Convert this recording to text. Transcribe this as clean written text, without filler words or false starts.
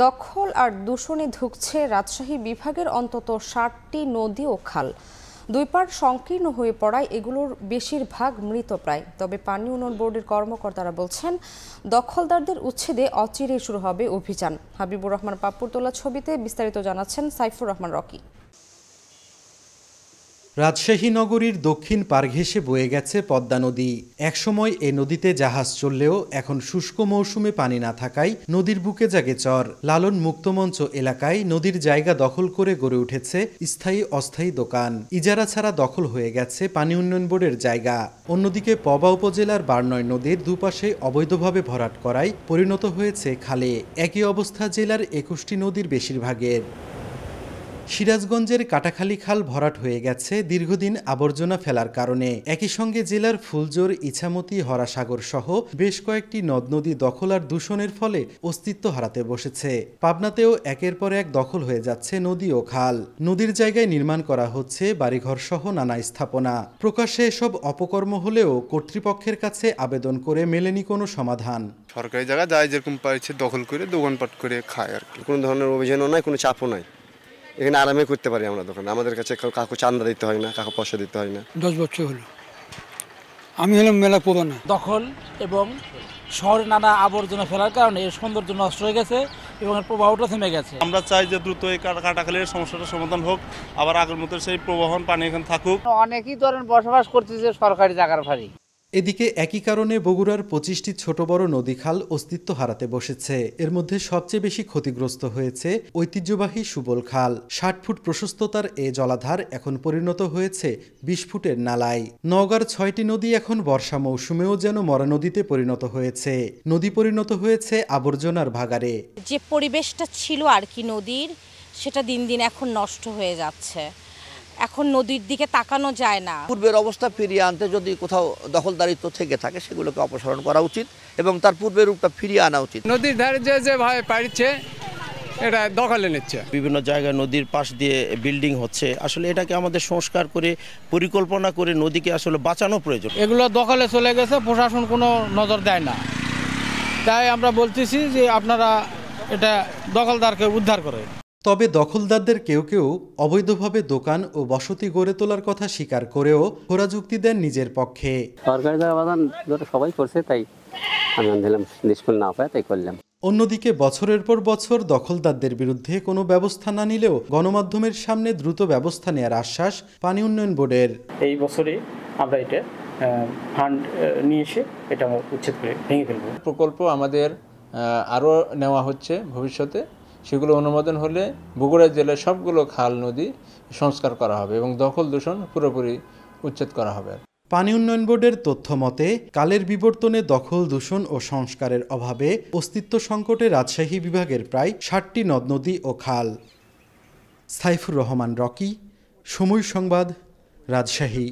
দখল আর দূষণে ধুঁকছে রাজশাহী বিভাগের অন্তত ৬০টি নদী ও খাল। দুই পাড় সংকীর্ণ হয়ে পড়ায় এগুলোর বেশিরভাগ মৃতপ্রায়। তবে পানি উন্নয়ন বোর্ডের কর্মকর্তারা বলছেন, দখলদারদের উচ্ছেদে অচিরেই শুরু হবে অভিযান। হাবিবুর রহমান পাপ্পুর তোলা ছবিতে বিস্তারিত জানাচ্ছেন সাইফুর রহমান রকি। রাজশাহী নগরীর দক্ষিণ পাড় ঘেঁষে বয়ে গেছে পদ্মা নদী। একসময় এ নদীতে জাহাজ চললেও এখন শুষ্ক মৌসুমে পানি না থাকায় নদীর বুকে জাগে চর। লালন মুক্তমঞ্চ এলাকায় নদীর জায়গা দখল করে গড়ে উঠেছে স্থায়ী অস্থায়ী দোকান। ইজারা ছাড়া দখল হয়ে গেছে পানি উন্নয়ন বোর্ডের জায়গা। অন্যদিকে পবা উপজেলার বারনয় নদীর দুপাশে অবৈধভাবে ভরাট করায় পরিণত হয়েছে খালে। একই অবস্থা জেলার ২১টি নদীর বেশিরভাগের। সিরাজগঞ্জের কাটাখালী খাল ভরাট হয়ে গেছে দীর্ঘদিন আবর্জনা ফেলার কারণে। একই সঙ্গে জেলার ফুলজোর, ইছামতি, হরাসাগর সহ বেশ কয়েকটি নদ নদী দখল আর দূষণের ফলে অস্তিত্ব হারাতে বসেছে। পাবনাতেও একের পর এক দখল হয়ে যাচ্ছে নদী ও খাল। নদীর জায়গায় নির্মাণ করা হচ্ছে বাড়িঘর সহ নানা স্থাপনা। প্রকাশ্যে এসব অপকর্ম হলেও কর্তৃপক্ষের কাছে আবেদন করে মেলেনি কোনো সমাধান। সরকারি জায়গা যায় যেরকম পাইছে দখল করে দোকানপাট করে খায় আর কি। কোনো ধরনের অভিযানও নাই, কোনো চাপও নাই। এখানে আরামে করতে পারি আমরা দোকান। আমাদের কাছে কাউকে চান্দা দিতে হয় না, কাউকে পয়সা দিতে হয় না। 10 বছর হলো আমি হলাম মেলা প্রধান। দখল এবং শহরে নানা আবর্জনা ফেলার কারণে এর সৌন্দর্য নষ্ট হয়ে গেছে এবং এর প্রবাহটা থেমে গেছে। আমরা চাই যে দ্রুত এই কাটাখালীর সমস্যাটা সমাধান হোক, আবার আগের মতো সেই প্রবাহন পানি এখানে থাকুক। অনেকেই ধরেন বসবাস করতেছে সরকারি জায়গার ভারী। এদিকে একই কারণে বগুড়ার 25টি ছোট বড় নদী খাল অস্তিত্ব হারাতে বসেছে। এর মধ্যে সবচেয়ে বেশি ক্ষতিগ্রস্ত হয়েছে ঐতিহ্যবাহী সুবল খাল। 60 ফুট প্রশস্ততার এ জলাধার এখন পরিণত হয়েছে 20 ফুটের নালায়। নওগাঁর 6টি নদী এখন বর্ষা মৌসুমেও যেন মরা নদীতে পরিণত হয়েছে। নদী পরিণত হয়েছে আবর্জনার ভাগাড়ে। যে পরিবেশটা ছিল আর কি নদীর, সেটা দিন দিন এখন নষ্ট হয়ে যাচ্ছে। এখন নদীর দিকে তাকানো যায় না। পূর্বের অবস্থা ফিরিয়ে আনতে যদি কোথাও দখলদারিত্ব থেকে থাকে সেগুলোকে অপসারণ করা উচিত এবং তার পূর্বের রূপটা ফিরিয়ে আনা উচিত। নদীর ধারে যে ভাই পাড়ছে এটা দখলে নিচ্ছে। বিভিন্ন জায়গায় নদীর পাশ দিয়ে বিল্ডিং হচ্ছে। আসলে এটাকে আমাদের সংস্কার করে পরিকল্পনা করে নদীকে আসলে বাঁচানো প্রয়োজন। এগুলো দখলে চলে গেছে, প্রশাসন কোনো নজর দেয় না। তাই আমরা বলতেছি যে আপনারা এটা দখলদারকে উদ্ধার করে। তবে দখলদারদের কেউ কেউ অবৈধভাবে দোকান ও বসতি গড়ে তোলার কথা স্বীকার করেও খোরা যুক্তি দেন নিজের পক্ষে। সরকারি জায়গা বাগান সবাই করছে, তাই আমি দিলাম, নিষ্ফল না পায় তাই করলাম। অন্যদিকে বছরের পর বছর দখলদারদের বিরুদ্ধে কোনো ব্যবস্থা না নিলেও গণমাধ্যমের সামনে দ্রুত ব্যবস্থা নেওয়ার আশ্বাস পানি উন্নয়ন বোর্ডের। এই বছরে আমরা এটা ফান্ড নিয়ে এসে এটা উচ্ছেদ করে ভেঙে ফেলব। প্রকল্প আমাদের আরও নেওয়া হচ্ছে ভবিষ্যতে। সেগুলো অনুমোদন হলে বগুড়া জেলার সবগুলো খাল নদী সংস্কার করা হবে এবং দখল দূষণ পুরোপুরি উচ্ছেদ করা হবে। পানি উন্নয়ন বোর্ডের তথ্য মতে কালের বিবর্তনে দখল, দূষণ ও সংস্কারের অভাবে অস্তিত্ব সংকটে রাজশাহী বিভাগের প্রায় 60টি নদ নদী ও খাল। সাইফুর রহমান রকি, সময় সংবাদ, রাজশাহী।